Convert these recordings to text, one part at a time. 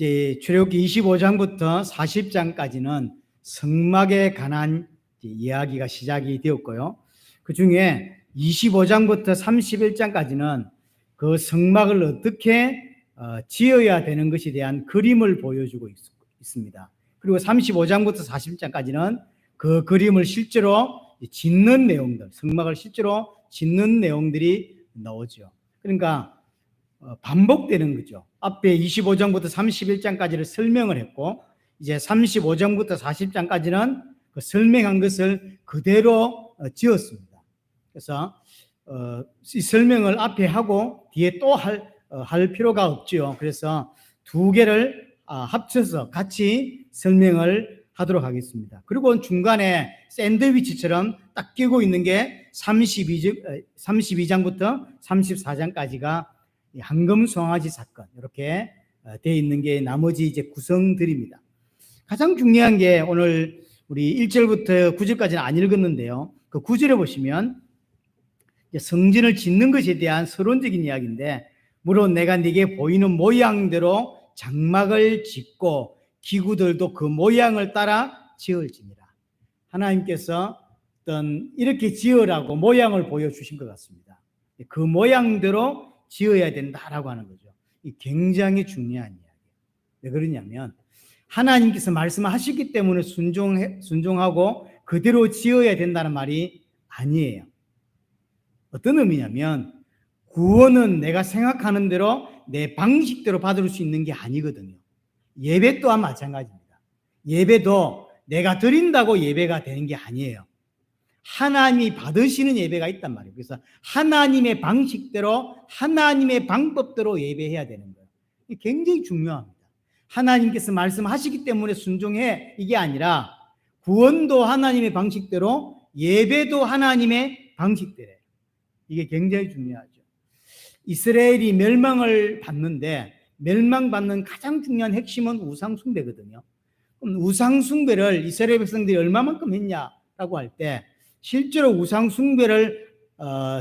이제 출애굽기 25장부터 40장까지는 성막에 관한 이야기가 시작이 되었고요. 그 중에 25장부터 31장까지는 그 성막을 어떻게 지어야 되는 것에 대한 그림을 보여주고 있습니다. 그리고 35장부터 40장까지는 그 그림을 실제로 짓는 내용들, 성막을 실제로 짓는 내용들이 나오죠. 그러니까 반복되는 거죠. 앞에 25장부터 31장까지를 설명을 했고, 이제 35장부터 40장까지는 그 설명한 것을 그대로 지었습니다. 그래서 이 설명을 앞에 하고 뒤에 또 할 필요가 없죠. 그래서 두 개를 합쳐서 같이 설명을 하도록 하겠습니다. 그리고 중간에 샌드위치처럼 딱 끼고 있는 게 32장부터 34장까지가 황금 송아지 사건, 이렇게 되어 있는 게 나머지 이제 구성들입니다. 가장 중요한 게 오늘 우리 1절부터 9절까지는 안 읽었는데요. 그 9절에 보시면 성전을 짓는 것에 대한 서론적인 이야기인데, 물론 내가 네게 보이는 모양대로 장막을 짓고 기구들도 그 모양을 따라 지을지니라. 하나님께서 어떤 이렇게 지으라고 모양을 보여주신 것 같습니다. 그 모양대로 지어야 된다라고 하는 거죠. 이 굉장히 중요한 이야기예요. 왜 그러냐면 하나님께서 말씀하셨기 때문에 순종하고 그대로 지어야 된다는 말이 아니에요. 어떤 의미냐면 구원은 내가 생각하는 대로 내 방식대로 받을 수 있는 게 아니거든요. 예배 또한 마찬가지입니다. 예배도 내가 드린다고 예배가 되는 게 아니에요. 하나님이 받으시는 예배가 있단 말이에요. 그래서 하나님의 방식대로 하나님의 방법대로 예배해야 되는 거예요. 이게 굉장히 중요합니다. 하나님께서 말씀하시기 때문에 순종해, 이게 아니라 구원도 하나님의 방식대로, 예배도 하나님의 방식대로. 이게 굉장히 중요하죠. 이스라엘이 멸망을 받는데 멸망받는 가장 중요한 핵심은 우상숭배거든요. 그럼 우상숭배를 이스라엘 백성들이 얼마만큼 했냐라고 할 때, 실제로 우상숭배를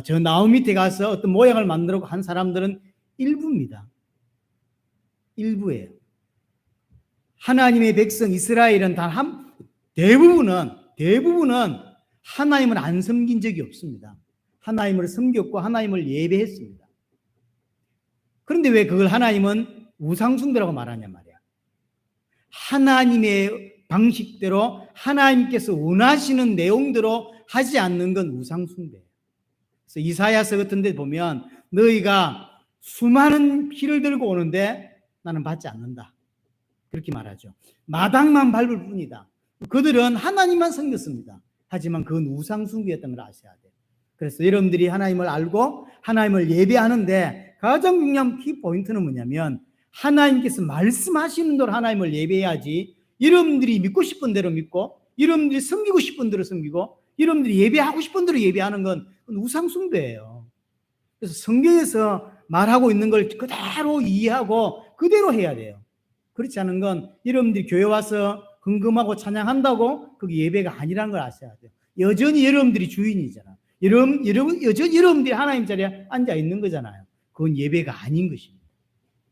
저 나무 밑에 가서 어떤 모양을 만들고 한 사람들은 일부입니다. 일부예요. 하나님의 백성 이스라엘은 대부분은 하나님을 안 섬긴 적이 없습니다. 하나님을 섬겼고 하나님을 예배했습니다. 그런데 왜 그걸 하나님은 우상숭배라고 말하냐 말이야. 하나님의 방식대로 하나님께서 원하시는 내용대로 하지 않는 건 우상숭배예요. 그래서 이사야서 같은 데 보면 너희가 수많은 피를 들고 오는데 나는 받지 않는다, 그렇게 말하죠. 마당만 밟을 뿐이다. 그들은 하나님만 섬겼습니다. 하지만 그건 우상숭배였던 걸 아셔야 돼요. 그래서 여러분들이 하나님을 알고 하나님을 예배하는데 가장 중요한 키포인트는 뭐냐면, 하나님께서 말씀하시는 대로 하나님을 예배해야지, 여러분들이 믿고 싶은 대로 믿고 여러분들이 섬기고 싶은 대로 섬기고 여러분들이 예배하고 싶은 대로 예배하는 건 우상숭배예요. 그래서 성경에서 말하고 있는 걸 그대로 이해하고 그대로 해야 돼요. 그렇지 않은 건 여러분들이 교회 와서 헌금하고 찬양한다고 그게 예배가 아니라는 걸 아셔야 돼요. 여전히 여러분들이 주인이잖아. 여전히 여러분들이 하나님 자리에 앉아 있는 거잖아요. 그건 예배가 아닌 것입니다.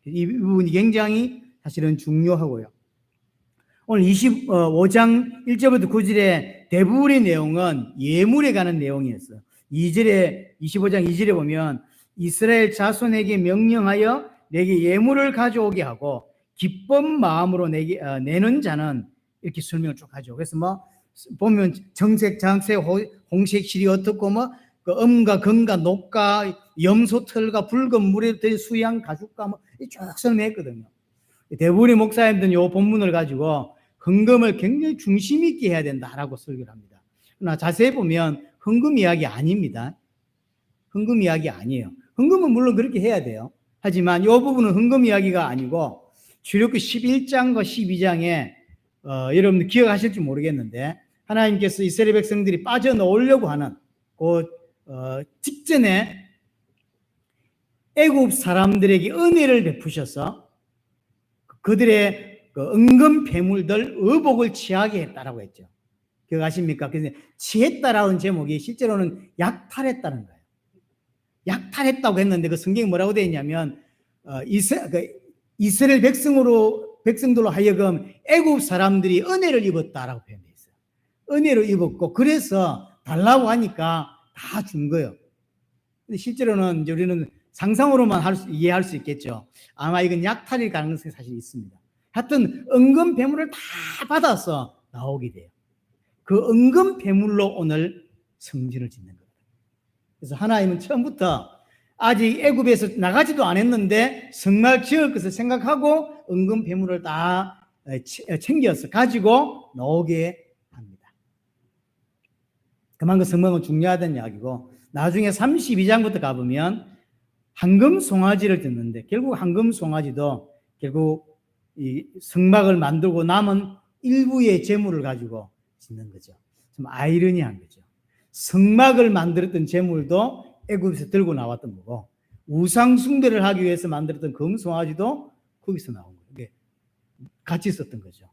이 부분이 굉장히 사실은 중요하고요. 오늘 25장 1절부터 9절의 대부분의 내용은 예물에 관한 내용이었어요. 25장 2절에 보면 이스라엘 자손에게 명령하여 내게 예물을 가져오게 하고 기쁜 마음으로 내게 내는 자는, 이렇게 설명을 쭉 하죠. 그래서 보면 정색, 장색, 홍색 실이 어떻고 그 음과 금과 녹과 염소 털과 붉은 물에 들 수양 가죽과 쭉 설명했거든요. 대부분의 목사님들은 이 본문을 가지고 헌금을 굉장히 중심 있게 해야 된다라고 설교를 합니다. 그러나 자세히 보면 헌금 이야기 아닙니다. 헌금 이야기 아니에요. 헌금은 물론 그렇게 해야 돼요. 하지만 이 부분은 헌금 이야기가 아니고, 출애굽기 11장과 12장에 여러분들 기억하실지 모르겠는데, 하나님께서 이스라엘 백성들이 빠져나오려고 하는 그 직전에 애굽 사람들에게 은혜를 베푸셔서 그들의 그 은금 패물들 의복을 취하게 했다라고 했죠. 기억하십니까? 그래서 취했다라는 제목이 실제로는 약탈했다는 거예요. 약탈했다고 했는데 그 성경이 뭐라고 되어 있냐면 이스라엘 백성들로 하여금 애굽 사람들이 은혜를 입었다라고 표현되어 있어요. 은혜를 입었고 그래서 달라고 하니까 다 준 거예요. 근데 실제로는 이제 우리는 상상으로만 이해할 수 있겠죠. 아마 이건 약탈일 가능성이 사실 있습니다. 하여튼 은금 배물을 다 받아서 나오게 돼요. 그 은금 배물로 오늘 성전을 짓는 겁니다. 그래서 하나님은 처음부터 아직 애굽에서 나가지도 않았는데 성막 지을 것을 생각하고 은금 배물을 다 챙겨서 가지고 나오게 합니다. 그만큼 성막은 중요하다는 이야기고, 나중에 32장부터 가보면 황금 송아지를 짓는데, 결국 황금 송아지도 결국 이 성막을 만들고 남은 일부의 재물을 가지고 짓는 거죠. 좀 아이러니한 거죠. 성막을 만들었던 재물도 애굽에서 들고 나왔던 거고, 우상 숭배를 하기 위해서 만들었던 금송아지도 거기서 나온 거예요. 같이 썼던 거죠.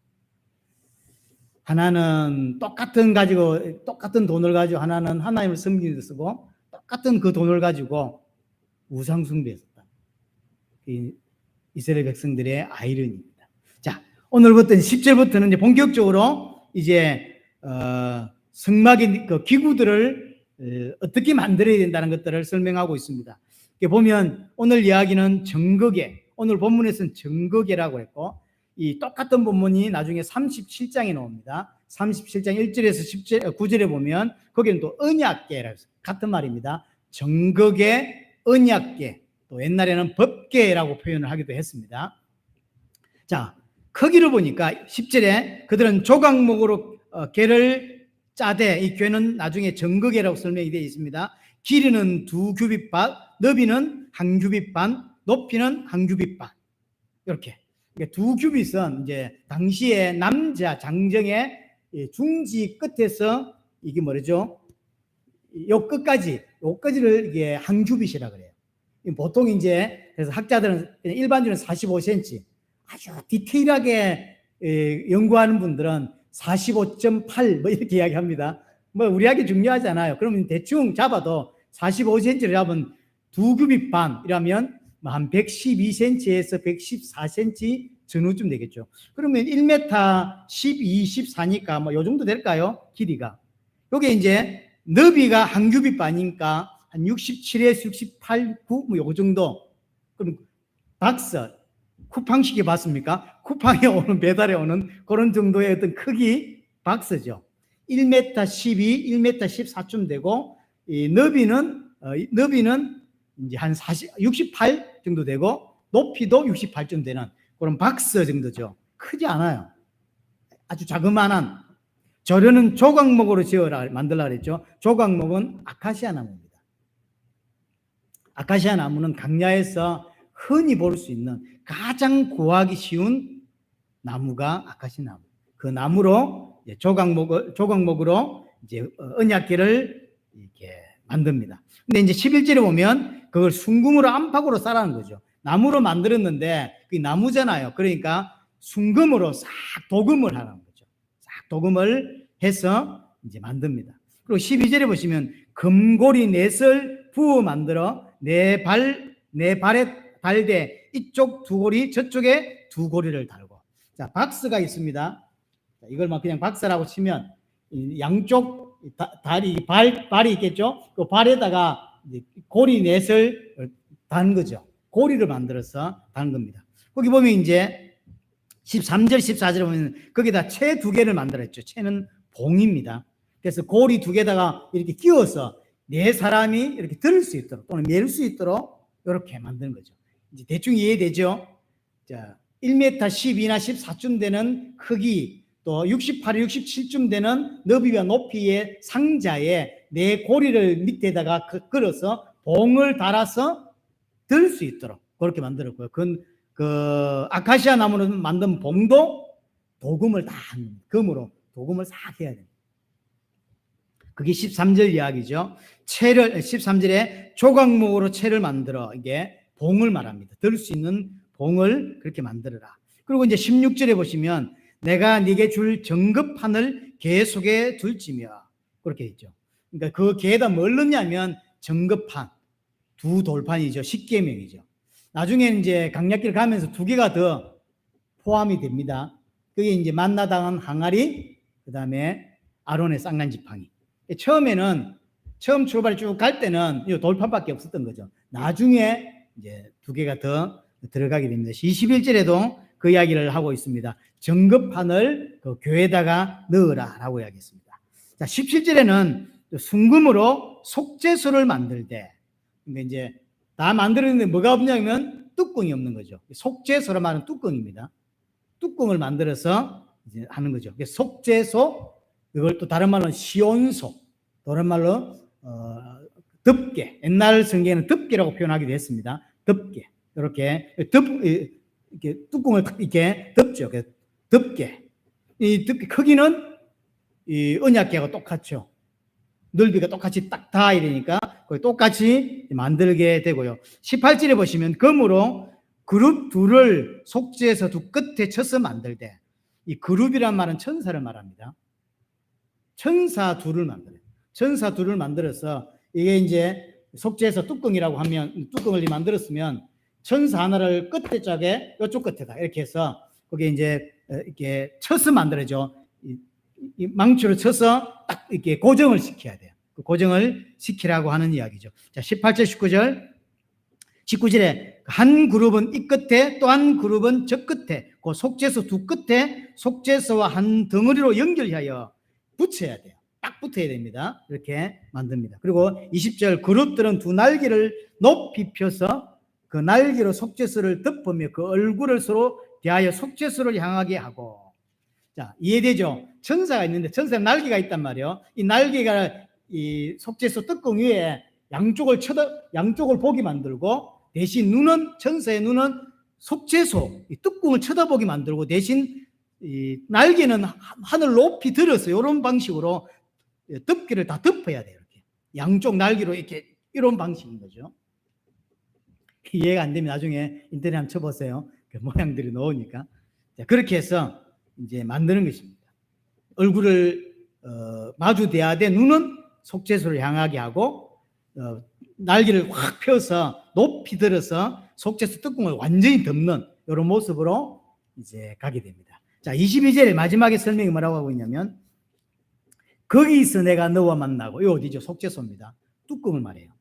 하나는 똑같은 돈을 가지고 하나는 하나님을 섬기는 데 쓰고, 똑같은 그 돈을 가지고 우상 숭배에 썼다. 이스라엘 백성들의 아이러니입니다. 자, 오늘부터 10절부터는 이제 본격적으로 이제 성막의 그 기구들을 어떻게 만들어야 된다는 것들을 설명하고 있습니다. 보면 오늘 이야기는 정거계, 오늘 본문에서는 정거계라고 했고, 이 똑같은 본문이 나중에 37장에 나옵니다. 37장 1절에서 9절에 보면 거기는 또 언약계라고 해서 같은 말입니다. 정거계, 언약계, 또 옛날에는 법계라고 표현을 하기도 했습니다. 자, 크기를 보니까 10절에 그들은 조각목으로 계를 짜되, 이 궤는 나중에 정거계라고 설명이 되어 있습니다. 길이는 2규빗 반, 너비는 1규빗 반, 높이는 1규빗 반. 이렇게. 2규빗은 이제 당시에 남자 장정의 중지 끝에서 이게 뭐죠? 요 끝까지를 이게 1규빗이라 그래요. 보통 이제 그래서 학자들은 일반적으로 45cm, 아주 디테일하게 연구하는 분들은 45.8 뭐 이렇게 이야기합니다. 뭐 우리에게 중요하지 않아요. 그러면 대충 잡아도 45cm를 잡은 2규빗 반이라면 한 112cm에서 114cm 전후쯤 되겠죠. 그러면 1m 12, 14니까 뭐 요 정도 될까요? 길이가. 요게 이제 너비가 1규빗 반이니까 한 67에서 68, 9 뭐 요 정도. 그럼 박스 쿠팡식에 봤습니까? 쿠팡에 오는, 배달에 오는 그런 정도의 어떤 크기 박스죠. 1m 12, 1m 14쯤 되고, 이 너비는 이제 한 68 정도 되고, 높이도 68쯤 되는 그런 박스 정도죠. 크지 않아요. 아주 자그마한. 저려는 조각목으로 만들라 그랬죠. 조각목은 아카시아 나무입니다. 아카시아 나무는 강야에서 흔히 볼 수 있는 가장 구하기 쉬운 나무가 아카시아 나무. 그 나무로 이제 조각목으로 이제 언약궤를 이렇게 만듭니다. 근데 이제 11절에 보면 그걸 순금으로 안팎으로 싸라는 거죠. 나무로 만들었는데 그게 나무잖아요. 그러니까 순금으로 싹 도금을 하라는 거죠. 싹 도금을 해서 이제 만듭니다. 그리고 12절에 보시면 금고리 넷을 부어 만들어 내 발에 달되 이쪽 2고리 저쪽에 2고리를 달고. 자, 박스가 있습니다. 자, 이걸 막 그냥 박스라고 치면 양쪽 발이 있겠죠. 그 발에다가 고리 넷을 단 거죠. 고리를 만들어서 단 겁니다. 거기 보면 이제 13절, 14절에 보면 거기다 채 2개를 만들었죠. 채는 봉입니다. 그래서 고리 2개다가 이렇게 끼워서 4사람이 이렇게 들 수 있도록 또는 멜 수 있도록 이렇게 만드는 거죠. 이제 대충 이해되죠? 자, 1m 12나 14쯤 되는 크기, 또 68, 67쯤 되는 너비와 높이의 상자에 4고리를 밑에다가 걸어서 봉을 달아서 들 수 있도록 그렇게 만들었고요. 그 아카시아 나무로 만든 봉도 도금을 다 한 금으로 도금을 싹 해야 됩니다. 그게 13절 이야기죠. 13절에 조각목으로 채를 만들어 이게 봉을 말합니다. 들 수 있는 봉을 그렇게 만들어라. 그리고 이제 16절에 보시면 내가 네게 줄 정급판을 궤 속에 둘지며 그렇게 있죠. 그러니까 그 궤에다 뭘 넣냐면 정급판, 2돌판이죠. 십계명이죠. 나중에 이제 강약길 가면서 2개가 더 포함이 됩니다. 그게 이제 만나당한 항아리, 그 다음에 아론의 쌍난 지팡이. 처음 출발 쭉 갈 때는 이 돌판밖에 없었던 거죠. 나중에 이제 두 개가 더 들어가게 됩니다. 21절에도 그 이야기를 하고 있습니다. 정급판을 그 교회에다가 넣으라라고 이야기했습니다. 자, 17절에는 순금으로 속죄소를 만들 때, 근데 이제 다 만들었는데 뭐가 없냐면 뚜껑이 없는 거죠. 속죄소로 말하는 뚜껑입니다. 뚜껑을 만들어서 이제 하는 거죠. 속죄소, 이걸 또 다른 말로 시온소, 다른 말로 덮개. 옛날 성경에는 덮개라고 표현하기도 했습니다. 덮개. 이렇게 이렇게 뚜껑을 이렇게 덮죠. 덮개. 이 덮개 크기는 이 언약궤하고 똑같죠. 넓이가 똑같이 딱 닿아야 되니까 똑같이 만들게 되고요. 18절에 보시면 금으로 그룹 둘을 속죄해서 두 끝에 쳐서 만들 때, 이 그룹이란 말은 천사를 말합니다. 천사 둘을 만들어요. 천사 둘을 만들어서 이게 이제 속죄해서 뚜껑이라고 하면, 뚜껑을 만들었으면 천사 하나를 끝에 쪽에 이쪽 끝에다 이렇게 해서 거기에 이제 이렇게 쳐서 만들어져. 이 망치로 쳐서 딱 이렇게 고정을 시켜야 돼요. 그 고정을 시키라고 하는 이야기죠. 자, 18절, 19절에 한 그룹은 이 끝에 또 한 그룹은 저 끝에, 그 속죄소 두 끝에 속죄소와 한 덩어리로 연결하여 붙여야 돼요. 딱 붙어야 됩니다. 이렇게 만듭니다. 그리고 20절, 그룹들은 두 날개를 높이 펴서 그 날개로 속죄소를 덮으며 그 얼굴을 서로 대하여 속죄소를 향하게 하고. 자, 이해되죠? 천사가 있는데 천사는 날개가 있단 말이에요. 이 날개가 이 속죄소 뚜껑 위에 양쪽을 보게 만들고, 대신 천사의 눈은 속죄소 이 뚜껑을 쳐다보게 만들고, 대신 이 날개는 하늘 높이 들어서 이런 방식으로 덮개를 다 덮어야 돼요. 이렇게 양쪽 날개로 이렇게 이런 방식인 거죠. 이해가 안 되면 나중에 인터넷 한번 쳐보세요. 그 모양들이 나오니까. 자, 그렇게 해서 이제 만드는 것입니다. 얼굴을 마주 대하되 눈은 속죄소를 향하게 하고, 날개를 확 펴서 높이 들어서 속죄소 뚜껑을 완전히 덮는 이런 모습으로 이제 가게 됩니다. 자, 22절에 마지막에 설명이 뭐라고 하고 있냐면, 거기서 내가 너와 만나고, 이 어디죠? 속죄소입니다. 뚜껑을 말해요.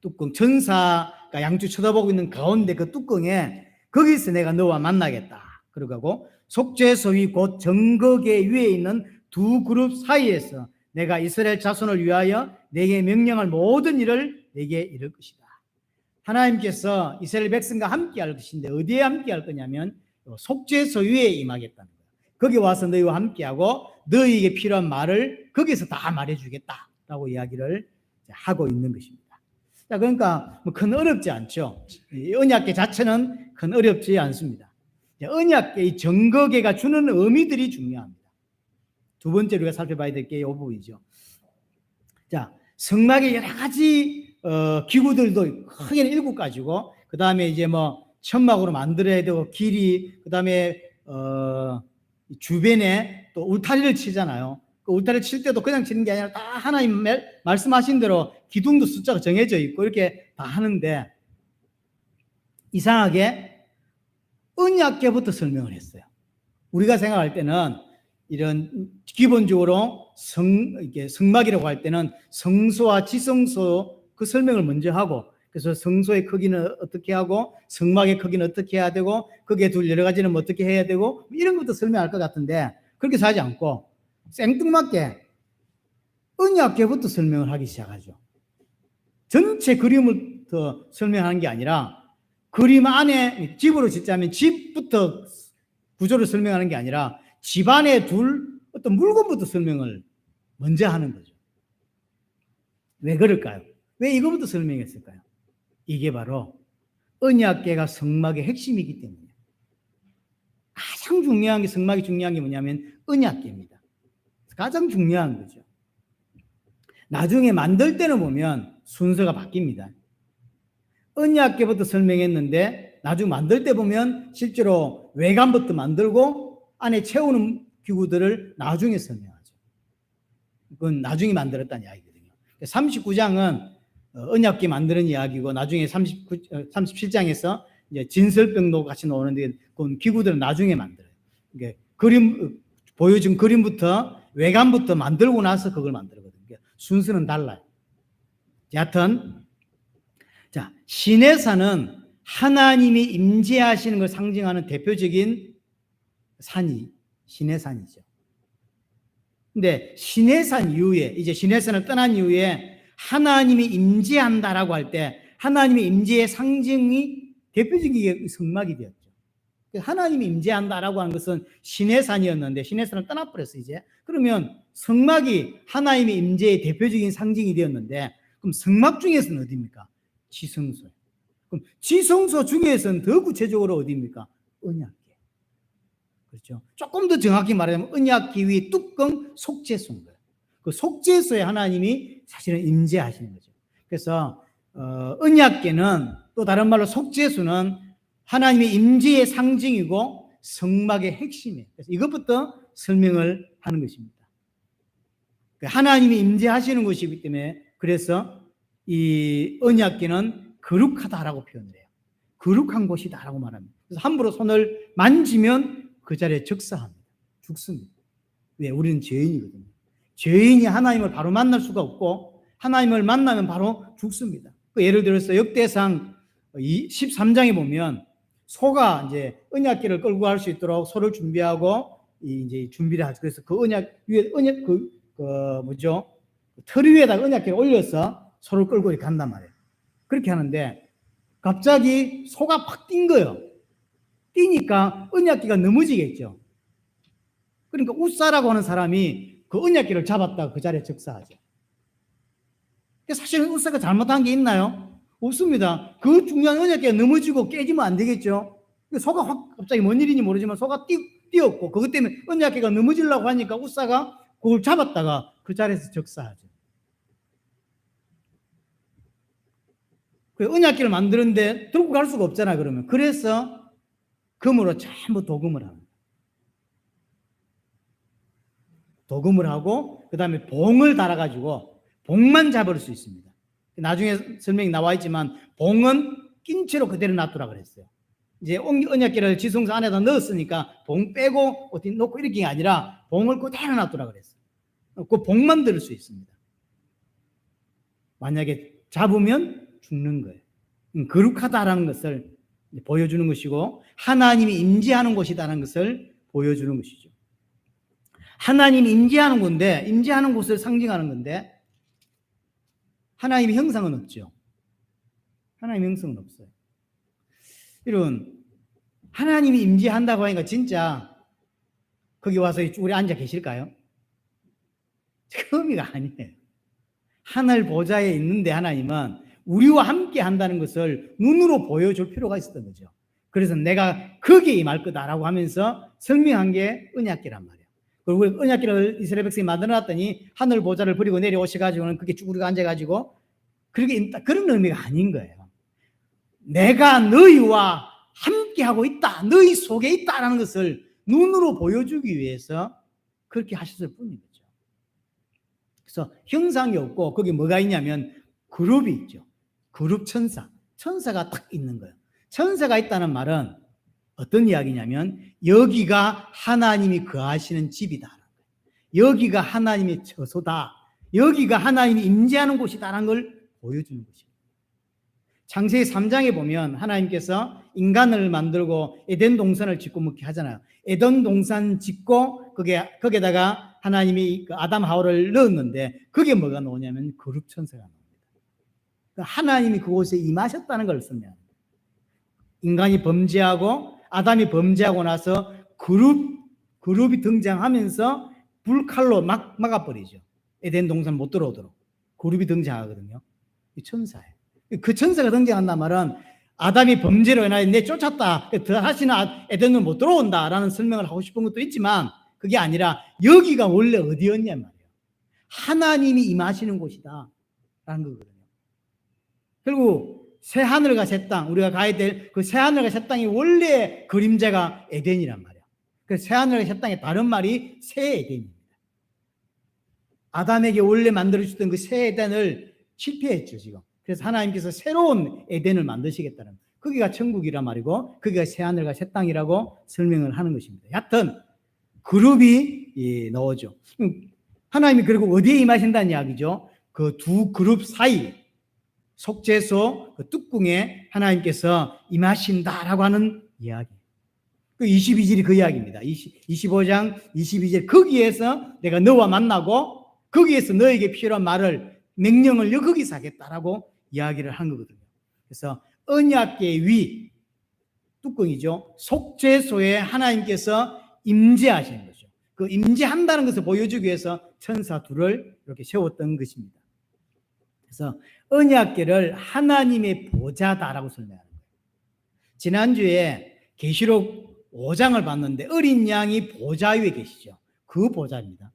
뚜껑, 천사가 양쪽 쳐다보고 있는 가운데 그 뚜껑에 거기서 내가 너와 만나겠다. 그러고 속죄소 위 곧 정거계 위에 있는 두 그룹 사이에서 내가 이스라엘 자손을 위하여 내게 명령할 모든 일을 내게 이룰 것이다. 하나님께서 이스라엘 백성과 함께 할 것인데 어디에 함께 할 거냐면 속죄소 위에 임하겠다는 거예요. 거기 와서 너희와 함께하고 너희에게 필요한 말을 거기서 다 말해주겠다라고 이야기를 하고 있는 것입니다. 자, 그러니까 큰 어렵지 않죠. 이 언약궤 자체는 큰 어렵지 않습니다. 언약궤, 이 정거궤가 주는 의미들이 중요합니다. 두 번째로 우리가 살펴봐야 될 게 이 부분이죠. 자, 성막의 여러 가지 기구들도 크게는 7가지고, 그 다음에 이제 천막으로 만들어야 되고, 길이, 그 다음에 주변에 또 울타리를 치잖아요. 그 울타리를 칠 때도 그냥 치는 게 아니라 다 하나님 말씀하신 대로 기둥도 숫자가 정해져 있고 이렇게 다 하는데, 이상하게 언약궤부터 설명을 했어요. 우리가 생각할 때는 이런 기본적으로 성막이라고 할 때는 성소와 지성소 그 설명을 먼저 하고, 그래서 성소의 크기는 어떻게 하고 성막의 크기는 어떻게 해야 되고 거기에 둘 여러 가지는 어떻게 해야 되고 이런 것부터 설명할 것 같은데, 그렇게 하지 않고 생뚱맞게 언약궤부터 설명을 하기 시작하죠. 전체 그림을 더 설명하는 게 아니라 그림 안에 집으로 짓자면 집부터 구조를 설명하는 게 아니라 집 안에 둘 어떤 물건부터 설명을 먼저 하는 거죠. 왜 그럴까요? 왜 이거부터 설명했을까요? 이게 바로 언약궤가 성막의 핵심이기 때문이에요. 가장 중요한 게, 성막이 중요한 게 뭐냐면 언약궤입니다. 가장 중요한 거죠. 나중에 만들 때는 보면 순서가 바뀝니다. 언약궤부터 설명했는데 나중에 만들 때 보면 실제로 외관부터 만들고 안에 채우는 기구들을 나중에 설명하죠. 그건 나중에 만들었다는 이야기거든요. 39장은 언약궤 만드는 이야기고, 나중에 37장에서 이제 진설병도 같이 나오는데 그건 기구들은 나중에 만들어요. 이게 그림 보여준 그림부터 외관부터 만들고 나서 그걸 만들거든요. 순서는 달라요. 여하튼 자, 시내산은 하나님이 임재하시는 걸 상징하는 대표적인 산이 시내산이죠. 근데 시내산 이후에 이제 시내산을 떠난 이후에 하나님이 임재한다라고 할 때 하나님의 임재의 상징이 대표적인 게 성막이 되었죠. 하나님이 임재한다라고 하는 것은 시내산이었는데 시내산을 떠나버렸어요. 이제 그러면 성막이 하나님의 임재의 대표적인 상징이 되었는데 그럼 성막 중에서는 어디입니까? 지성소. 그럼 지성소 중에서는 더 구체적으로 어디입니까? 언약궤. 그렇죠. 조금 더 정확히 말하자면 언약궤의 뚜껑 속죄소인 거예요. 그 속죄소에 하나님이 사실은 임재하시는 거죠. 그래서 언약궤는 또 다른 말로 속죄소는 하나님의 임재의 상징이고 성막의 핵심이에요. 그래서 이것부터 설명을 하는 것입니다. 하나님이 임재하시는 것이기 때문에 그래서 이 언약궤는 거룩하다라고 표현을 해요. 거룩한 곳이다라고 말합니다. 그래서 함부로 손을 만지면 그 자리에 적사합니다. 죽습니다. 왜? 우리는 죄인이거든요. 죄인이 하나님을 바로 만날 수가 없고 하나님을 만나면 바로 죽습니다. 예를 들어서 역대상 13장에 보면 소가 이제 언약궤를 끌고 갈 수 있도록 소를 준비하고 이제 준비를 하죠. 그래서 그 언약 위에 틀 위에다가 언약궤를 올려서 소를 끌고 이렇게 간단 말이에요. 그렇게 하는데 갑자기 소가 팍 뛴 거예요. 뛰니까 언약궤가 넘어지겠죠. 그러니까 웃사라고 하는 사람이 그 언약궤를 잡았다가 그 자리에 적사하죠. 사실은 웃사가 잘못한 게 있나요? 없습니다. 그 중요한 언약궤가 넘어지고 깨지면 안 되겠죠. 소가 확 갑자기 뭔 일인지 모르지만 소가 뛰었고 그것 때문에 언약궤가 넘어지려고 하니까 웃사가 그걸 잡았다가 그 자리에서 적사하죠. 그 언약궤를 만드는데 들고 갈 수가 없잖아 그러면. 그래서 금으로 전부 도금을 합니다. 도금을 하고 그 다음에 봉을 달아가지고 봉만 잡을 수 있습니다. 나중에 설명이 나와 있지만 봉은 낀 채로 그대로 놔두라 그랬어요. 이제 언약궤를 지성소 안에다 넣었으니까 봉 빼고 어디 놓고 이렇게 아니라 봉을 그대로 놔두라 그랬어요. 그 봉만 들을 수 있습니다. 만약에 잡으면 죽는 거예요. 거룩하다라는 것을 보여주는 것이고 하나님이 임재하는 곳이다라는 것을 보여주는 것이죠. 하나님이 임재하는 건데 임재하는 곳을 상징하는 건데 하나님의 형상은 없죠. 하나님의 형상은 없어요. 이런 하나님이 임재한다고 하니까 진짜 거기 와서 우리 앉아 계실까요? 그 의미가 아니에요. 하늘 보좌에 있는데 하나님은 우리와 함께 한다는 것을 눈으로 보여줄 필요가 있었던 거죠. 그래서 내가 거기에 임할 거다라고 하면서 설명한 게 언약궤란 말이에요. 그리고 언약궤를 이스라엘 백성이 만들어놨더니 하늘 보좌를 버리고 내려오셔가지고는 그게 쭉 우리가 앉아가지고 그렇게 그런 의미가 아닌 거예요. 내가 너희와 함께하고 있다, 너희 속에 있다라는 것을 눈으로 보여주기 위해서 그렇게 하셨을 뿐인 거죠. 그래서 형상이 없고 거기 뭐가 있냐면 그룹이 있죠. 그룹 천사, 천사가 딱 있는 거예요. 천사가 있다는 말은 어떤 이야기냐면 여기가 하나님이 거하시는 집이다. 여기가 하나님의 처소다. 여기가 하나님이 임재하는 곳이다라는 걸 보여주는 것입니다. 창세기 3장에 보면 하나님께서 인간을 만들고 에덴 동산을 짓고 먹게 하잖아요. 에덴 동산 짓고 거기에다가 하나님이 아담 하와를 넣었는데 그게 뭐가 나오냐면 거룩 천사가 나옵니다. 하나님이 그곳에 임하셨다는 걸 설명합니다. 인간이 범죄하고 아담이 범죄하고 나서 그룹이 등장하면서 불칼로 막아버리죠. 에덴 동산 못 들어오도록 그룹이 등장하거든요. 이 천사예요. 그 천사가 등장한단 말은 아담이 범죄로 인하여 내 쫓았다, 다시는 에덴은 못 들어온다라는 설명을 하고 싶은 것도 있지만 그게 아니라 여기가 원래 어디였냔 말이에요. 하나님이 임하시는 곳이다 라는 거거든요. 결국 새하늘과 새 땅, 우리가 가야 될 그 새하늘과 새 땅이 원래 그림자가 에덴이란 말이에요. 그 새하늘과 새 땅의 다른 말이 새 에덴입니다. 아담에게 원래 만들어주던 그 새 에덴을 실패했죠 지금. 그래서 하나님께서 새로운 에덴을 만드시겠다는 거기가 천국이란 말이고 거기가 새하늘과 새 땅이라고 설명을 하는 것입니다. 여하튼 그룹이 나오죠. 하나님이 그리고 어디에 임하신다는 이야기죠? 그 두 그룹 사이 속죄소 그 뚜껑에 하나님께서 임하신다라고 하는 이야기. 그 22절이 그 이야기입니다. 25장 22절 거기에서 내가 너와 만나고 거기에서 너에게 필요한 말을 명령을 거기서 하겠다라고 이야기를 한 거거든요. 그래서 언약궤 위 뚜껑이죠. 속죄소에 하나님께서 임재하시는 거죠. 그 임재한다는 것을 보여주기 위해서 천사 둘을 이렇게 세웠던 것입니다. 그래서 언약궤를 하나님의 보좌다라고 설명하는 거예요. 지난주에 계시록 5장을 봤는데 어린 양이 보좌 위에 계시죠. 그 보좌입니다.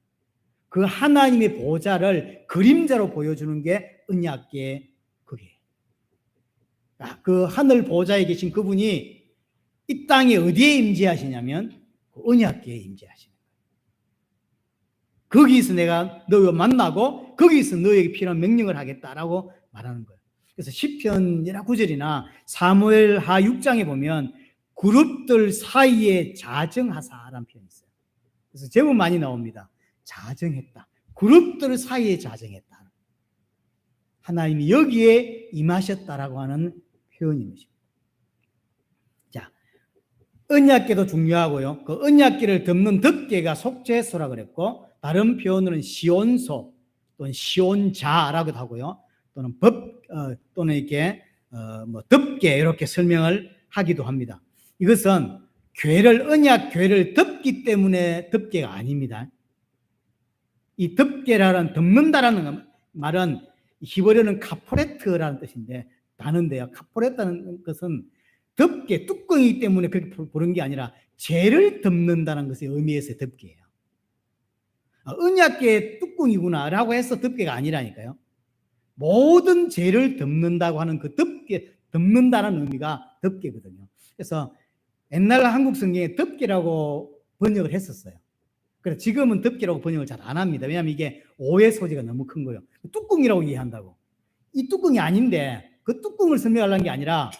그 하나님의 보좌를 그림자로 보여주는 게 언약궤 그게. 그 하늘 보좌에 계신 그분이 이 땅에 어디에 임재하시냐면 그 언약궤에 임재하시는 거예요. 거기서 내가 너와 만나고 거기서 너에게 필요한 명령을 하겠다라고 말하는 거예요. 그래서 시편 9절이나 사무엘하 6장에 보면 그룹들 사이에 자정하사라는 표현이 있어요. 그래서 제법 많이 나옵니다. 자정했다. 그룹들 사이에 자정했다. 하나님이 여기에 임하셨다라고 하는 표현인 것입니다. 자, 언약궤도 중요하고요. 그 언약궤를 덮는 덮개가 속죄소라 그랬고 다른 표현으로는 시온소 또는 시온자라고도 하고요. 또는 또는 이렇게 덮개 이렇게 설명을 하기도 합니다. 이것은 언약궤를 덮기 때문에 덮개가 아닙니다. 이 덮개라는 덮는다라는 말은 히브리어는 카포레트라는 뜻인데 다른데요. 카포레트라는 것은 덮개 뚜껑이기 때문에 그렇게 부른 게 아니라 죄를 덮는다는 것의 의미에서의 덮개예요. 언약궤 뚜껑이구나라고 해서 덮개가 아니라니까요. 모든 죄를 덮는다고 하는 그 덮는다는 의미가 덮개거든요. 그래서 옛날 한국 성경에 덮개라고 번역을 했었어요. 그래서 지금은 덮개라고 번역을 잘 안 합니다. 왜냐하면 이게 오해 소지가 너무 큰 거예요. 뚜껑이라고 이해한다고. 이 뚜껑이 아닌데 그 뚜껑을 설명하려는 게 아니라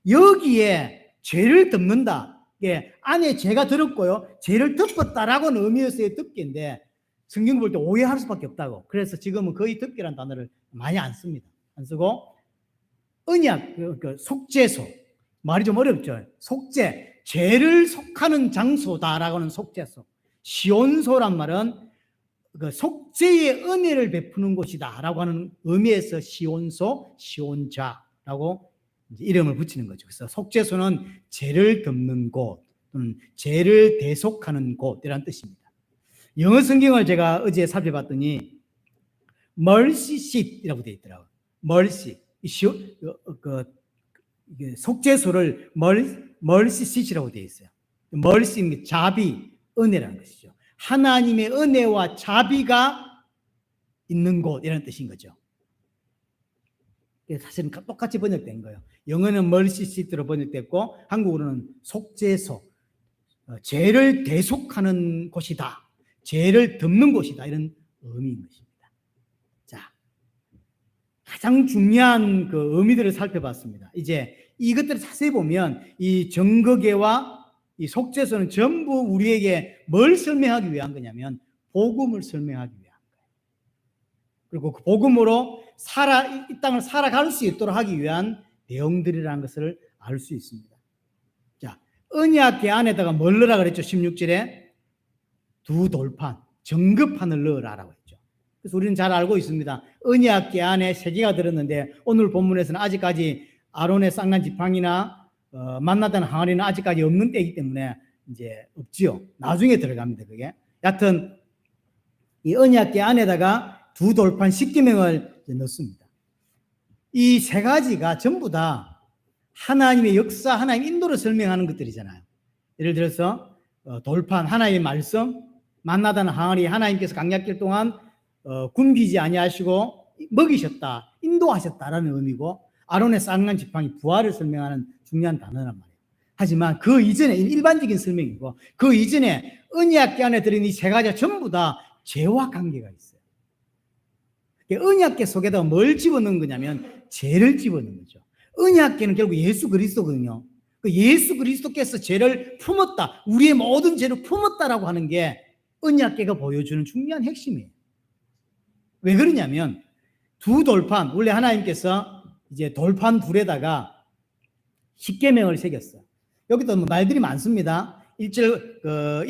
여기에 죄를 덮는다. 이게 안에 죄가 들었고요. 죄를 덮었다라고는 의미에서의 덮개인데 성경 볼 때 오해할 수밖에 없다고. 그래서 지금은 거의 덮개라는 단어를 많이 안 씁니다. 안 쓰고 언약, 속죄소. 말이 좀 어렵죠. 속죄, 죄를 속하는 장소다라고 하는 속죄소. 시온소란 말은 그 속죄의 은혜를 베푸는 곳이다라고 하는 의미에서 시온소, 시온자라고 이제 이름을 붙이는 거죠. 그래서 속죄소는 죄를 덮는 곳 또는 죄를 대속하는 곳이라는 뜻입니다. 영어 성경을 제가 어제 살펴봤더니 mercy seat이라고 되어 있더라고요. mercy. 속죄소를 mercy seat이라고 되어 있어요. mercy, 자비, 은혜라는 것이죠. 하나님의 은혜와 자비가 있는 곳이라는 뜻인 거죠. 사실은 똑같이 번역된 거예요. 영어는 mercy seat로 번역됐고 한국어로는 속죄소, 죄를 대속하는 곳이다. 죄를 덮는 곳이다. 이런 의미인 것입니다. 자, 가장 중요한 그 의미들을 살펴봤습니다. 이제 이것들을 자세히 보면 이 정거궤와 이 속죄소는 전부 우리에게 뭘 설명하기 위한 거냐면 복음을 설명하기 위한 거예요. 그리고 그 복음으로 이 땅을 살아갈 수 있도록 하기 위한 내용들이라는 것을 알 수 있습니다. 자, 언약궤 안에다가 뭘 넣으라 그랬죠? 16절에 두 돌판, 정급판을 넣으라라고 했죠. 그래서 우리는 잘 알고 있습니다. 언약궤 안에 3개가 들었는데 오늘 본문에서는 아직까지 아론의 쌍난 지팡이나 만나다는 항아리는 아직까지 없는 때이기 때문에 이제 없지요. 나중에 들어갑니다. 그게. 여하튼 이 언약궤 안에다가 두 돌판 10계명을 넣습니다. 이 3가지가 전부 다 하나님의 역사, 하나님의 인도를 설명하는 것들이잖아요. 예를 들어서 돌판, 하나님의 말씀, 만나다는 항아리, 하나님께서 강약길 동안 굶기지 아니하시고 먹이셨다, 인도하셨다라는 의미고, 아론의 쌍난 지팡이, 부활을 설명하는 중요한 단어란 말이에요. 하지만 그 이전에 일반적인 설명이고 그 이전에 언약궤 안에 들은 이 3가지가 전부 다 죄와 관계가 있어요. 언약궤 속에다 뭘 집어넣은 거냐면 죄를 집어넣은 거죠. 언약궤는 결국 예수 그리스도거든요. 그 예수 그리스도께서 죄를 품었다, 우리의 모든 죄를 품었다라고 하는 게 언약궤가 보여주는 중요한 핵심이에요. 왜 그러냐면 두 돌판, 원래 하나님께서 이제 돌판 둘에다가 십계명을 새겼어요. 여기도 뭐 말들이 많습니다. 1절부터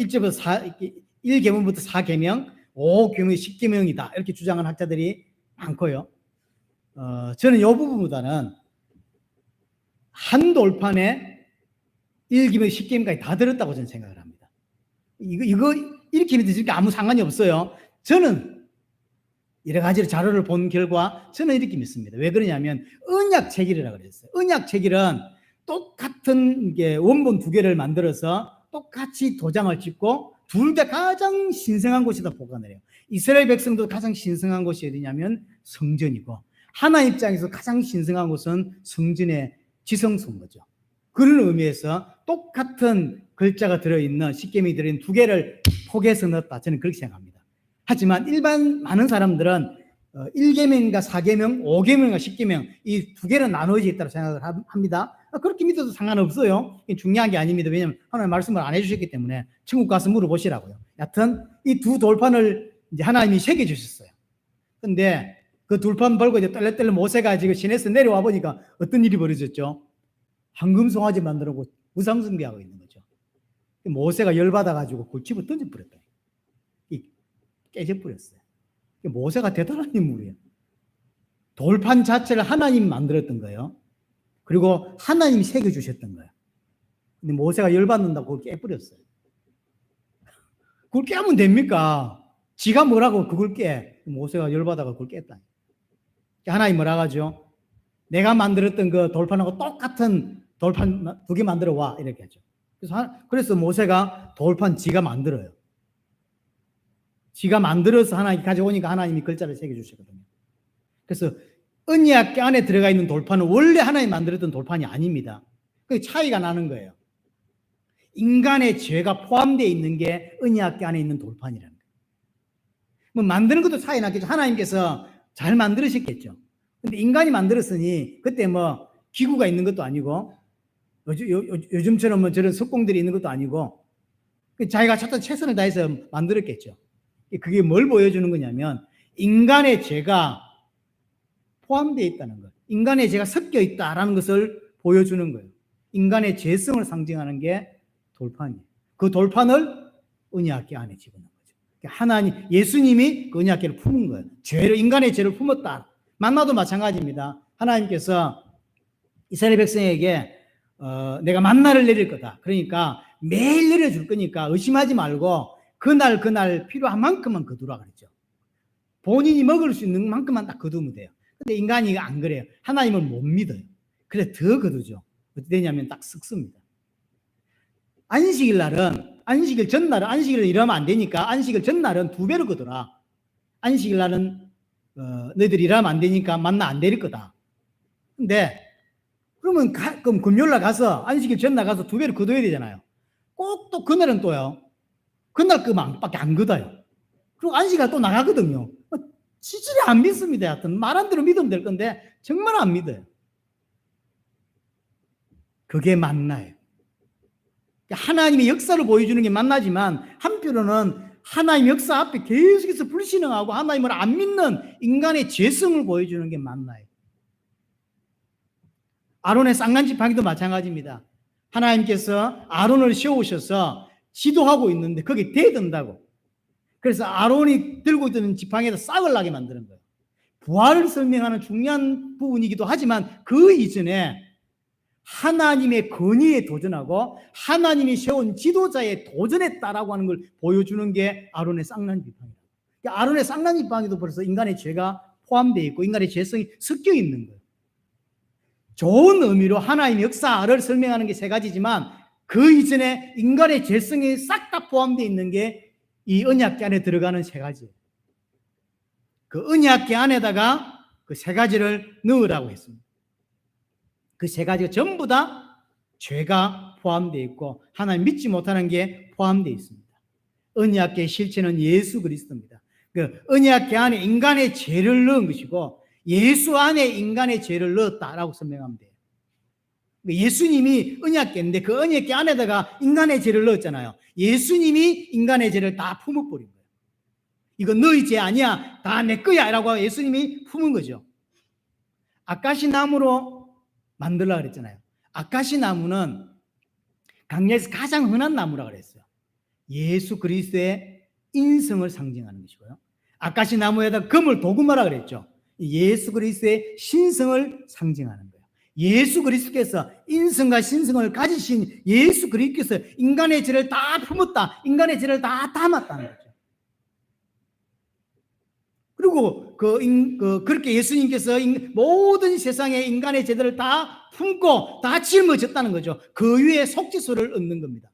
1계명부터 4계명, 5계명이 10계명이다 이렇게 주장하는 학자들이 많고요. 저는 이 부분보다는 한 돌판에 1계명, 10계명까지 다 들었다고 저는 생각을 합니다. 이거 이렇게 믿으실 게 아무 상관이 없어요. 저는 여러 가지 자료를 본 결과 저는 이렇게 믿습니다. 왜 그러냐면 언약 체결이라고 그랬어요. 언약 체결은 똑같은 게 원본 두 개를 만들어서 똑같이 도장을 찍고 둘 다 가장 신성한 곳에다 보관을 해요. 이스라엘 백성도 가장 신성한 곳이 어디냐면 성전이고, 하나님 입장에서 가장 신성한 곳은 성전의 지성소인 거죠. 그런 의미에서 똑같은 글자가 들어있는, 십계명이 들어있는 두 개를 포개해서 넣었다, 저는 그렇게 생각합니다. 하지만 일반 많은 사람들은 1계명인가 4계명, 5계명인가 10계명 이 두 개는 나눠져 있다고 생각을 합니다. 그렇게 믿어도 상관없어요. 중요한 게 아닙니다. 왜냐하면 하나님 말씀을 안 해주셨기 때문에 천국 가서 물어보시라고요. 여하튼 이 두 돌판을 이제 하나님이 새겨주셨어요. 근데 그 돌판 벌고 이제 떨레떨레 모세가 지금 시내에서 내려와 보니까 어떤 일이 벌어졌죠? 황금 송아지 만들고 우상 숭배하고 있는 거죠. 모세가 열받아가지고 그걸 집어 던져버렸다. 깨져버렸어요. 모세가 대단한 인물이에요. 돌판 자체를 하나님이 만들었던 거예요. 그리고 하나님이 새겨주셨던 거예요. 근데 모세가 열받는다고 그걸 깨버렸어요. 그걸 깨면 됩니까? 지가 뭐라고 그걸 깨? 모세가 열받아가 그걸 깼다. 하나님 뭐라 하죠? 내가 만들었던 그 돌판하고 똑같은 돌판 두 개 만들어 와, 이렇게 하죠. 그래서 모세가 돌판 지가 만들어요. 지가 만들어서 하나님 가져오니까 하나님이 글자를 새겨주시거든요. 그래서 언약궤 안에 들어가 있는 돌판은 원래 하나님 만들었던 돌판이 아닙니다. 그 차이가 나는 거예요. 인간의 죄가 포함되어 있는 게 언약궤 안에 있는 돌판이라는 거예요. 뭐 만드는 것도 차이 나겠죠. 하나님께서 잘 만들으셨겠죠. 근데 인간이 만들었으니 그때 뭐 기구가 있는 것도 아니고 요즘처럼 뭐 저런 석공들이 있는 것도 아니고 자기가 찾던 최선을 다해서 만들었겠죠. 그게 뭘 보여주는 거냐면 인간의 죄가 포함되어 있다는 것, 인간의 죄가 섞여 있다라는 것을 보여주는 거예요. 인간의 죄성을 상징하는 게 돌판이에요. 그 돌판을 언약궤 안에 집어넣은 거죠. 하나님, 예수님이 그 언약궤를 품은 거예요. 죄를, 인간의 죄를 품었다. 만나도 마찬가지입니다. 하나님께서 이스라엘 백성에게 내가 만나를 내릴 거다. 그러니까 매일 내려줄 거니까 의심하지 말고 그날 필요한 만큼만 거두라 그랬죠. 본인이 먹을 수 있는 만큼만 딱 거두면 돼요. 근데 인간이 안 그래요. 하나님을 못 믿어요. 그래서 더 거두죠. 어떻게 되냐면 딱 썩습니다. 안식일 날은, 안식일 전날은, 안식일을 일하면 안 되니까 안식일 전날은 2배로 거두라. 안식일 날은 너희들이 일하면 안 되니까 만나 안 내릴 거다. 근데 그럼 금요일날 가서 안식일 전날 가서 2배로 거둬야 되잖아요. 꼭 또 그날은 또요. 그날 그만밖에 안 거둬요. 그리고 안식일 또 나가거든요. 지질이 안 믿습니다. 하여튼 말한 대로 믿으면 될 건데 정말 안 믿어요. 그게 만나예요. 하나님의 역사를 보여주는 게 만나지만 한편으로는 하나님 역사 앞에 계속해서 불신앙하고 하나님을 안 믿는 인간의 죄성을 보여주는 게 만나예요. 아론의 쌍난지팡이도 마찬가지입니다. 하나님께서 아론을 세우셔서 지도하고 있는데 거기 대든다고. 그래서 아론이 들고 있던 지팡이에다 싹을 나게 만드는 거예요. 부활을 설명하는 중요한 부분이기도 하지만 그 이전에 하나님의 권위에 도전하고 하나님이 세운 지도자에 도전했다라고 하는 걸 보여주는 게 아론의 쌍난지팡이예요. 아론의 쌍난지팡이도 벌써 인간의 죄가 포함되어 있고 인간의 죄성이 섞여 있는 거예요. 좋은 의미로 하나님의 역사를 설명하는 게 3가지지만 그 이전에 인간의 죄성이 싹 다 포함되어 있는 게 이 언약궤 안에 들어가는 3가지예요. 그 언약궤 안에다가 그 3가지를 넣으라고 했습니다. 그 3가지가 전부 다 죄가 포함되어 있고 하나님 믿지 못하는 게 포함되어 있습니다. 언약궤의 실체는 예수 그리스도입니다. 그 언약궤 안에 인간의 죄를 넣은 것이고 예수 안에 인간의 죄를 넣었다라고 설명하면 돼요. 예수님이 언약궤인데 그 언약궤 안에다가 인간의 죄를 넣었잖아요. 예수님이 인간의 죄를 다 품어버린 거예요. 이거 너희 죄 아니야, 다 내 거야 라고 예수님이 품은 거죠. 아카시 나무로 만들라 그랬잖아요. 아카시 나무는 강야에서 가장 흔한 나무라 그랬어요. 예수 그리스도의 인성을 상징하는 것이고요. 아카시 나무에다 금을 도금하라 그랬죠. 예수 그리스도의 신성을 상징하는 거예요. 예수 그리스도께서 인성과 신성을 가지신 예수 그리스도께서 인간의 죄를 다 품었다, 인간의 죄를 다 담았다는 거죠. 그리고 그렇게 예수님께서 모든 세상의 인간의 죄들을 다 품고 다 짊어졌다는 거죠. 그 위에 속죄소를 얻는 겁니다.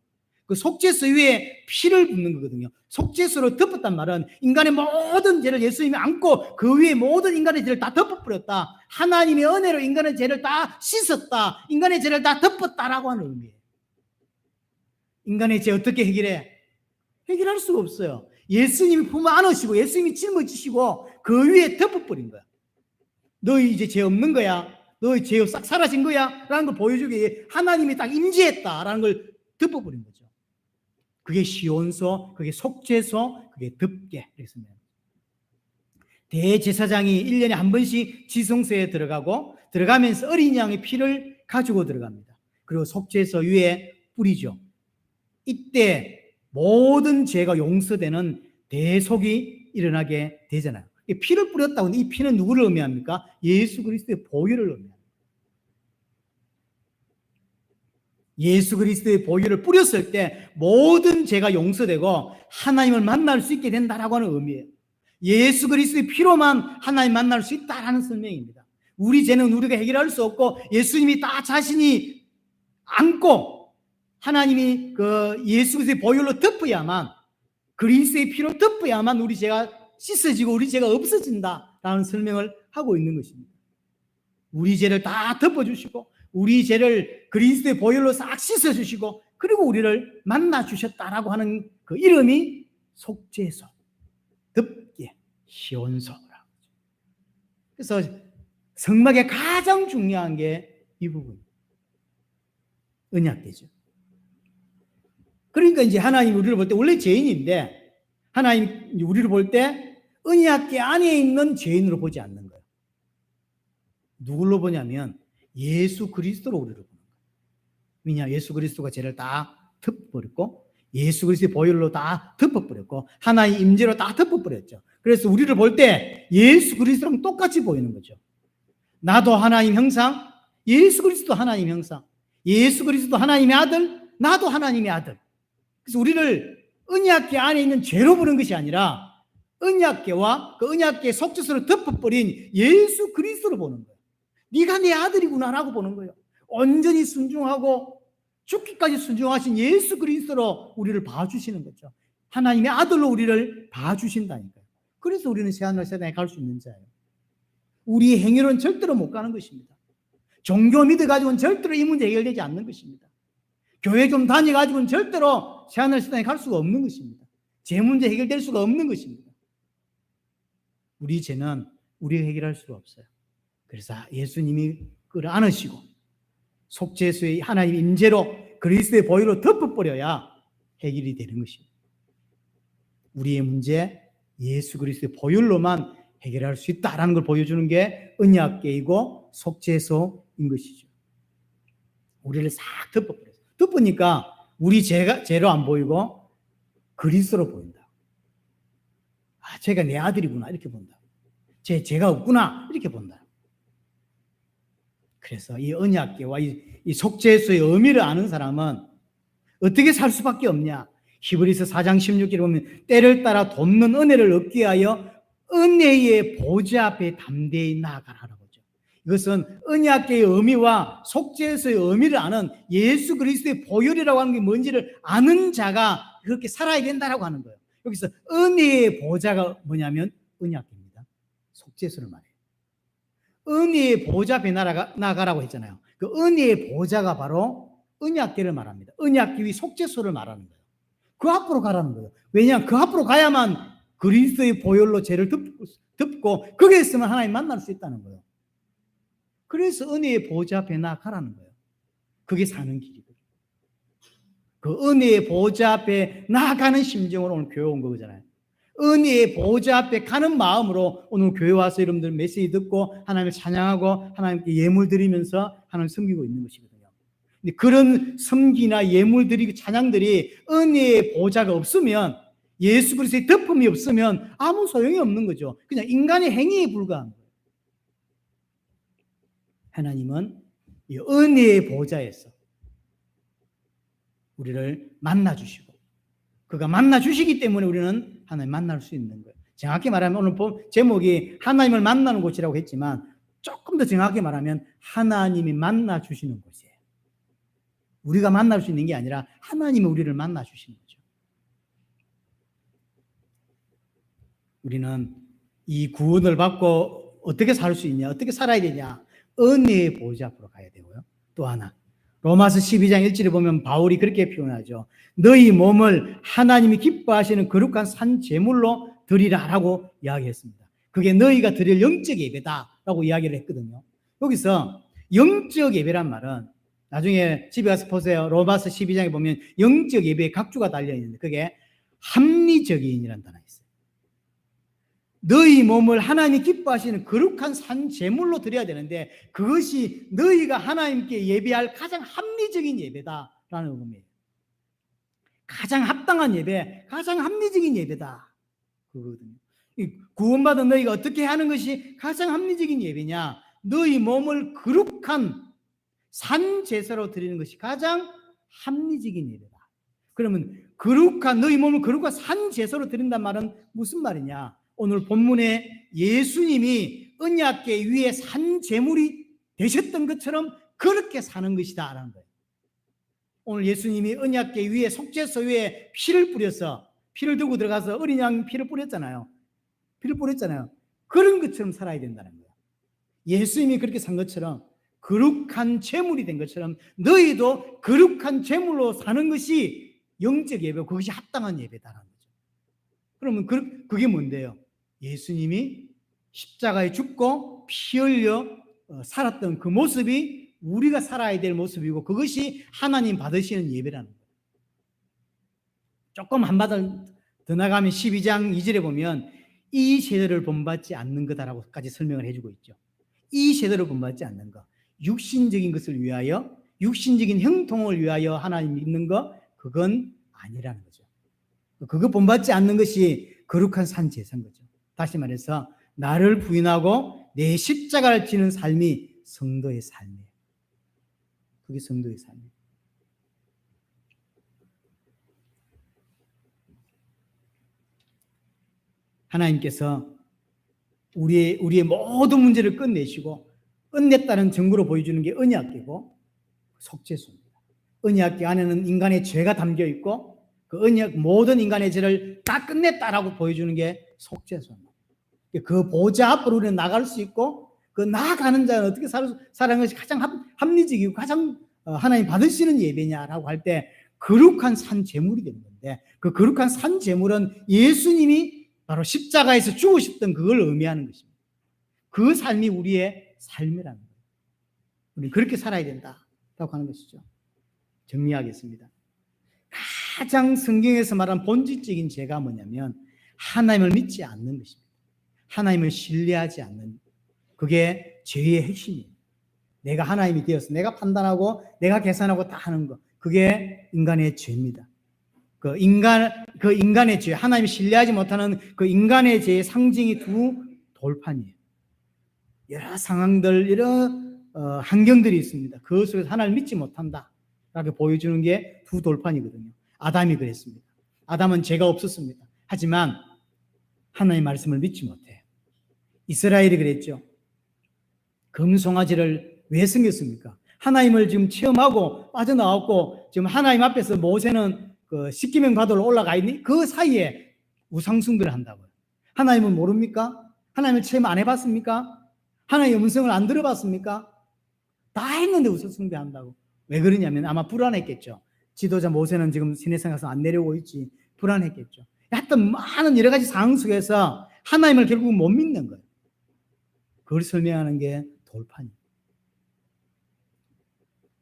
그 속죄소 위에 피를 붓는 거거든요. 속죄소로 덮었단 말은 인간의 모든 죄를 예수님이 안고 그 위에 모든 인간의 죄를 다 덮어버렸다. 하나님의 은혜로 인간의 죄를 다 씻었다. 인간의 죄를 다 덮었다라고 하는 의미예요. 인간의 죄 어떻게 해결해? 해결할 수가 없어요. 예수님이 품어 안으시고 예수님이 짊어지시고 그 위에 덮어버린 거야. 너희 이제 죄 없는 거야. 너희 죄 싹 사라진 거야. 라는 걸 보여주기 위해 하나님이 딱 임재했다라는 걸 덮어버린 거죠. 그게 시온소, 그게 속죄소, 그게 덮개. 그랬습니다. 대제사장이 1년에 한 번씩 지성소에 들어가면서 어린 양의 피를 가지고 들어갑니다. 그리고 속죄소 위에 뿌리죠. 이때 모든 죄가 용서되는 대속이 일어나게 되잖아요. 피를 뿌렸다고 하는데 이 피는 누구를 의미합니까? 예수 그리스도의 보혈을 의미합니다. 예수 그리스도의 보혈을 뿌렸을 때 모든 죄가 용서되고 하나님을 만날 수 있게 된다라고 하는 의미예요. 예수 그리스도의 피로만 하나님 만날 수 있다라는 설명입니다. 우리 죄는 우리가 해결할 수 없고 예수님이 다 자신이 안고 하나님이 그 예수 그리스도의 보혈로 덮어야만, 그리스도의 피로 덮어야만 우리 죄가 씻어지고 우리 죄가 없어진다라는 설명을 하고 있는 것입니다. 우리 죄를 다 덮어주시고 우리 죄를 그리스도의 보혈로 싹 씻어주시고 그리고 우리를 만나주셨다라고 하는 그 이름이 속죄소, 덮개, 시온소라고. 그래서 성막의 가장 중요한 게 이 부분, 언약궤죠. 그러니까 이제 하나님 우리를 볼 때 원래 죄인인데 하나님 우리를 볼 때 언약궤 안에 있는 죄인으로 보지 않는 거예요. 누굴로 보냐면 예수 그리스도로 우리를 보는 거예요. 왜냐? 예수 그리스도가 죄를 다 덮어버렸고 예수 그리스도의 보혈로 다 덮어버렸고 하나님 임재로 다 덮어버렸죠. 그래서 우리를 볼 때 예수 그리스도랑 똑같이 보이는 거죠. 나도 하나님 형상, 예수 그리스도 하나님 형상, 예수 그리스도 하나님의 아들, 나도 하나님의 아들. 그래서 우리를 언약궤 안에 있는 죄로 보는 것이 아니라 언약궤와 그 언약궤 속죄소를 덮어버린 예수 그리스도로 보는 거예요. 네가 내 아들이구나라고 보는 거예요. 온전히 순종하고 죽기까지 순종하신 예수 그리스도로 우리를 봐주시는 거죠. 하나님의 아들로 우리를 봐주신다니까요. 그래서 우리는 새하늘 새 땅에 갈 수 있는 자예요. 우리의 행위로는 절대로 못 가는 것입니다. 종교 믿어가지고는 절대로 이 문제 해결되지 않는 것입니다. 교회 좀 다녀가지고는 절대로 새하늘 새 땅에 갈 수가 없는 것입니다. 죄 문제 해결될 수가 없는 것입니다. 우리 죄는 우리가 해결할 수가 없어요. 그래서 예수님이 그를 안으시고 속죄소의 하나님 임재로 그리스도의 보혈로 덮어버려야 해결이 되는 것입니다. 우리의 문제 예수 그리스도의 보혈로만 해결할 수 있다라는 걸 보여주는 게 언약궤이고 속죄소인 것이죠. 우리를 싹 덮어버렸어요. 덮으니까 우리 죄로 안 보이고 그리스도로 보인다. 아, 쟤가 내 아들이구나 이렇게 본다. 죄가 없구나 이렇게 본다. 그래서 이 언약궤와 이 속죄소의 의미를 아는 사람은 어떻게 살 수밖에 없냐. 히브리서 4장 16절에 보면 때를 따라 돕는 은혜를 얻기 위하여 은혜의 보좌 앞에 담대히 나아가라고 하죠. 이것은 언약궤의 의미와 속죄소의 의미를 아는 예수 그리스도의 보혈이라고 하는 게 뭔지를 아는 자가 그렇게 살아야 된다라고 하는 거예요. 여기서 은혜의 보좌가 뭐냐면 언약궤입니다. 속죄소를 말해요. 은혜의 보좌 앞에 나가라고 했잖아요. 그 은혜의 보좌가 바로 언약궤를 말합니다. 언약궤의 속죄소를 말하는 거예요. 그 앞으로 가라는 거예요. 왜냐하면 그 앞으로 가야만 그리스도의 보혈로 죄를 덮고 거기에 있으면 하나님 만날 수 있다는 거예요. 그래서 은혜의 보좌 앞에 나가라는 거예요. 그게 사는 길이거든요. 그 은혜의 보좌 앞에 나아가는 심정으로 오늘 교회 온 거잖아요. 은혜의 보좌 앞에 가는 마음으로 오늘 교회 와서 여러분들 메시지 듣고 하나님을 찬양하고 하나님께 예물 드리면서 하나님을 섬기고 있는 것이거든요. 근데 그런 섬기나 예물 드리고 찬양들이 은혜의 보좌가 없으면, 예수 그리스도의 덮음이 없으면 아무 소용이 없는 거죠. 그냥 인간의 행위에 불과한 거예요. 하나님은 이 은혜의 보좌에서 우리를 만나주시고, 그가 만나주시기 때문에 우리는 하나님 만날 수 있는 거예요. 정확히 말하면 오늘 제목이 하나님을 만나는 곳이라고 했지만 조금 더 정확히 말하면 하나님이 만나주시는 곳이에요. 우리가 만날 수 있는 게 아니라 하나님이 우리를 만나주시는 거죠. 우리는 이 구원을 받고 어떻게 살 수 있냐, 어떻게 살아야 되냐, 은혜의 보좌 앞으로 가야 되고요. 또 하나, 로마서 12장 1절에 보면 바울이 그렇게 표현하죠. 너희 몸을 하나님이 기뻐하시는 거룩한 산 제물로 드리라라고 이야기했습니다. 그게 너희가 드릴 영적 예배다라고 이야기를 했거든요. 여기서 영적 예배란 말은 나중에 집에 가서 보세요. 로마서 12장에 보면 영적 예배의 각주가 달려있는데 그게 합리적인이라는 단어가 있어요. 너희 몸을 하나님이 기뻐하시는 거룩한 산 제물로 드려야 되는데 그것이 너희가 하나님께 예배할 가장 합리적인 예배다라는 의미예요. 가장 합당한 예배, 가장 합리적인 예배다. 그거거든요. 구원받은 너희가 어떻게 하는 것이 가장 합리적인 예배냐? 너희 몸을 거룩한 산 제사로 드리는 것이 가장 합리적인 예배다. 그러면 너희 몸을 거룩한 산 제사로 드린단 말은 무슨 말이냐? 오늘 본문에 예수님이 언약궤 위에 산 제물이 되셨던 것처럼 그렇게 사는 것이다 라는 거예요. 오늘 예수님이 언약궤 위에 속죄소 위에 피를 들고 들어가서 어린 양 피를 뿌렸잖아요. 그런 것처럼 살아야 된다는 거예요. 예수님이 그렇게 산 것처럼 거룩한 제물이 된 것처럼 너희도 거룩한 제물로 사는 것이 영적 예배고 그것이 합당한 예배다라는 거죠. 그러면 그게 뭔데요? 예수님이 십자가에 죽고 피 흘려 살았던 그 모습이 우리가 살아야 될 모습이고 그것이 하나님 받으시는 예배라는 거예요. 조금 한 바닥 더 나가면 12장 2절에 보면 이 세대를 본받지 않는 거다라고까지 설명을 해주고 있죠. 이 세대를 본받지 않는 것, 육신적인 것을 위하여, 육신적인 형통을 위하여 하나님 믿는 것, 그건 아니라는 거죠. 그거 본받지 않는 것이 거룩한 산 제사인 거죠. 다시 말해서 나를 부인하고 내 십자가를 지는 삶이 성도의 삶이에요. 그게 성도의 삶이에요. 하나님께서 우리의 모든 문제를 끝내시고 끝냈다는 증거로 보여주는 게 언약궤고 속죄소입니다. 언약궤 안에는 인간의 죄가 담겨 있고 그 언약 모든 인간의 죄를 다 끝냈다라고 보여주는 게 속죄소입니다. 그 보좌 앞으로 우리는 나갈 수 있고 그 나아가는 자는 어떻게 살아가는 것이 가장 합리적이고 가장 하나님 받으시는 예배냐라고 할 때 거룩한 산 제물이 되는 건데 그 거룩한 산 제물은 예수님이 바로 십자가에서 죽으셨던 그걸 의미하는 것입니다. 그 삶이 우리의 삶이라는 거예요. 우리는 그렇게 살아야 된다라고 하는 것이죠. 정리하겠습니다. 가장 성경에서 말한 본질적인 죄가 뭐냐면 하나님을 믿지 않는 것입니다. 하나님을 신뢰하지 않는, 그게 죄의 핵심이에요. 내가 하나님이 되어서 내가 판단하고 내가 계산하고 다 하는 것, 그게 인간의 죄입니다. 그 인간의 죄, 하나님이 신뢰하지 못하는 그 인간의 죄의 상징이 두 돌판이에요. 여러 상황들, 여러 환경들이 있습니다. 그 속에서 하나님을 믿지 못한다 라고 보여주는 게 두 돌판이거든요. 아담이 그랬습니다. 아담은 죄가 없었습니다. 하지만 하나님의 말씀을 믿지 못해요. 이스라엘이 그랬죠. 금송아지를 왜 섬겼습니까? 하나님을 지금 체험하고 빠져나왔고 지금 하나님 앞에서 모세는 그 십계명 바다로 올라가 있니? 그 사이에 우상숭배를 한다고요. 하나님은 모릅니까? 하나님을 체험 안 해봤습니까? 하나님의 음성을 안 들어봤습니까? 다 했는데 우상숭배한다고. 왜 그러냐면 아마 불안했겠죠. 지도자 모세는 지금 시내산에 가서 안 내려오고 있지. 불안했겠죠. 하여튼 많은 여러 가지 상황 속에서 하나님을 결국 못 믿는 거예요. 그걸 설명하는 게 돌판이에요.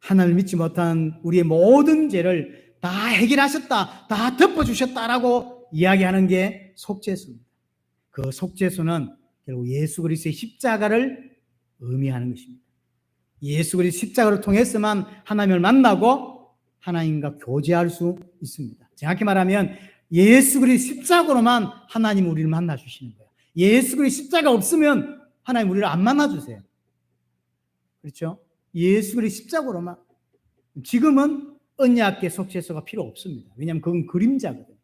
하나님을 믿지 못한 우리의 모든 죄를 다 해결하셨다, 다 덮어주셨다라고 이야기하는 게 속죄수입니다. 그 속죄수는 결국 예수 그리스도의 십자가를 의미하는 것입니다. 예수 그리스도 십자가를 통해서만 하나님을 만나고 하나님과 교제할 수 있습니다. 정확히 말하면 예수 그리스도 십자가로만 하나님 우리를 만나 주시는 거예요. 예수 그리스도 십자가 없으면 하나님 우리를 안 만나 주세요. 그렇죠? 예수 그리스도 십자가로만. 지금은 언약계 속죄소가 필요 없습니다. 왜냐하면 그건 그림자거든요.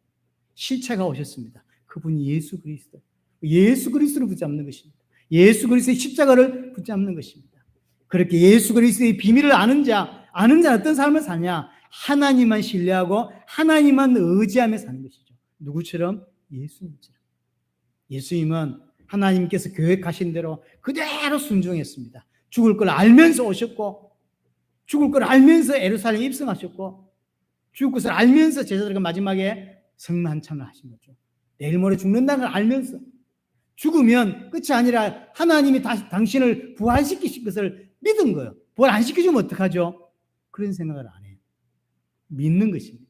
실체가 오셨습니다. 그분이 예수 그리스도. 예수 그리스도를 붙잡는 것입니다. 예수 그리스도의 십자가를 붙잡는 것입니다. 그렇게 예수 그리스도의 비밀을 아는 자는 어떤 삶을 사냐? 하나님만 신뢰하고 하나님만 의지하며 사는 것이죠. 누구처럼? 예수님처럼. 예수님은 하나님께서 계획하신 대로 그대로 순종했습니다. 죽을 걸 알면서 오셨고, 죽을 걸 알면서 예루살렘에 입성하셨고, 죽을 것을 알면서 제자들과 마지막에 성만찬을 하신 거죠. 내일 모레 죽는다는 걸 알면서. 죽으면 끝이 아니라 하나님이 다시 당신을 부활시키실 것을 믿은 거예요. 부활 안 시켜주면 어떡하죠? 그런 생각을 안 해요. 믿는 것입니다.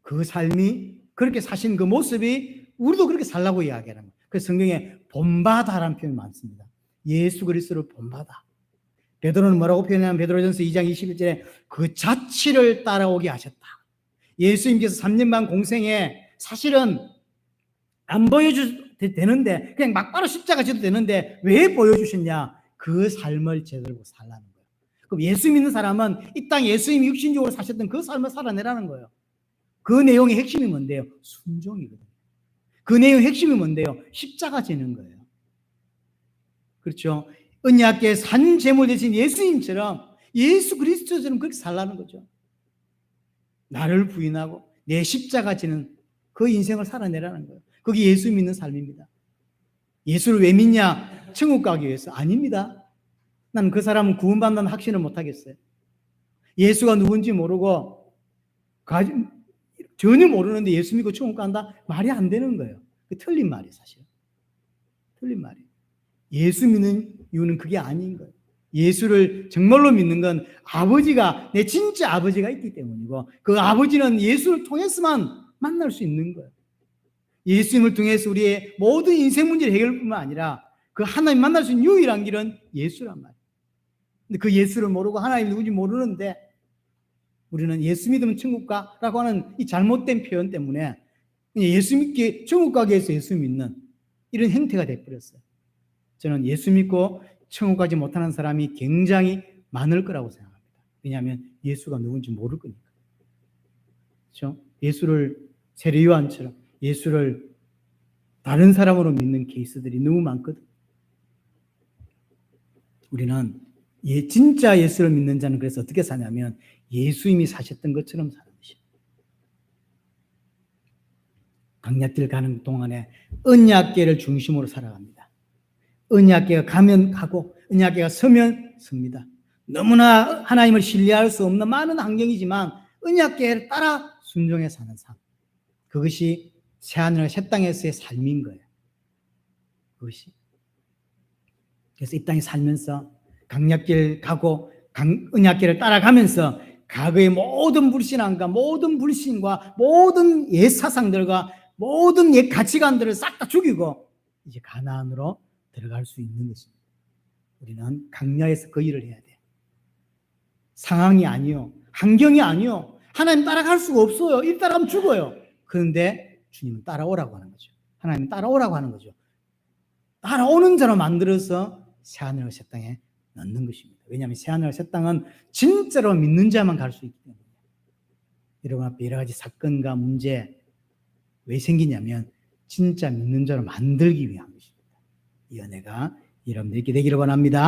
그 삶이 그렇게 사신 그 모습이 우리도 그렇게 살라고 이야기하는 거예요. 그래서 성경에 본받아라는 표현이 많습니다. 예수 그리스도를 본받아. 베드로는 뭐라고 표현하냐면 베드로전서 2장 21절에 그 자취를 따라오게 하셨다. 예수님께서 3년 반 공생에 사실은 안 보여줘도 되는데 그냥 막바로 십자가 지도 되는데 왜 보여주셨냐? 그 삶을 제대로 살라는 거예요. 그럼 예수 믿는 사람은 이 땅 예수님이 육신적으로 사셨던 그 삶을 살아내라는 거예요. 그 내용의 핵심이 뭔데요? 순종이거든요. 그 내용의 핵심이 뭔데요? 십자가 지는 거예요. 그렇죠? 언약궤 산 제물 대신 예수님처럼 예수 그리스도처럼 그렇게 살라는 거죠. 나를 부인하고 내 십자가 지는 그 인생을 살아내라는 거예요. 그게 예수 믿는 삶입니다. 예수를 왜 믿냐? 천국 가기 위해서? 아닙니다. 난 그 사람은 구원받는다는 확신을 못 하겠어요. 예수가 누군지 모르고 전혀 모르는데 예수 믿고 천국 간다? 말이 안 되는 거예요. 틀린 말이에요, 사실. 틀린 말이에요. 예수 믿는 이유는 그게 아닌 거예요. 예수를 정말로 믿는 건 아버지가, 내 진짜 아버지가 있기 때문이고, 그 아버지는 예수를 통해서만 만날 수 있는 거예요. 예수님을 통해서 우리의 모든 인생 문제를 해결할 뿐만 아니라 그 하나님 만날 수 있는 유일한 길은 예수란 말이에요. 근데 그 예수를 모르고 하나님 누군지 모르는데 우리는 예수 믿으면 천국 가라고 하는 이 잘못된 표현 때문에 예수 믿기, 천국 가기 위해서 예수 믿는 이런 행태가 되어버렸어요. 저는 예수 믿고 천국 가지 못하는 사람이 굉장히 많을 거라고 생각합니다. 왜냐하면 예수가 누군지 모를 거니까. 그렇죠? 예수를 세례 요한처럼 예수를 다른 사람으로 믿는 케이스들이 너무 많거든. 우리는 진짜 예수를 믿는 자는 그래서 어떻게 사냐면 예수님이 사셨던 것처럼 사는 것입니다. 광야길 가는 동안에 언약궤를 중심으로 살아갑니다. 언약궤가 가면 가고 언약궤가 서면 섭니다. 너무나 하나님을 신뢰할 수 없는 많은 환경이지만 언약궤를 따라 순종해 사는 삶. 그것이 새하늘과 새 땅에서의 삶인 거예요. 그것이. 그래서 이 땅에 살면서 강약길 가고 언약길을 따라가면서 과거의 모든 불신앙과 모든 불신과 모든 옛 사상들과 모든 옛 가치관들을 싹 다 죽이고 이제 가나안으로 들어갈 수 있는 것입니다. 우리는 강야에서 그 일을 해야 돼. 상황이 아니요, 환경이 아니요, 하나님 따라갈 수가 없어요. 이 따라가면 죽어요. 그런데 주님은 따라오라고 하는 거죠. 하나님 따라오라고 하는 거죠. 따라오는 자로 만들어서 새하늘과 새 땅에 넣는 것입니다. 왜냐하면 새하늘과 새 땅은 진짜로 믿는 자만 갈 수 있기 때문에. 여러분 앞에 여러 가지 사건과 문제 왜 생기냐면 진짜 믿는 자로 만들기 위한 것입니다. 이 은혜가 여러분들에게 되기를 원합니다.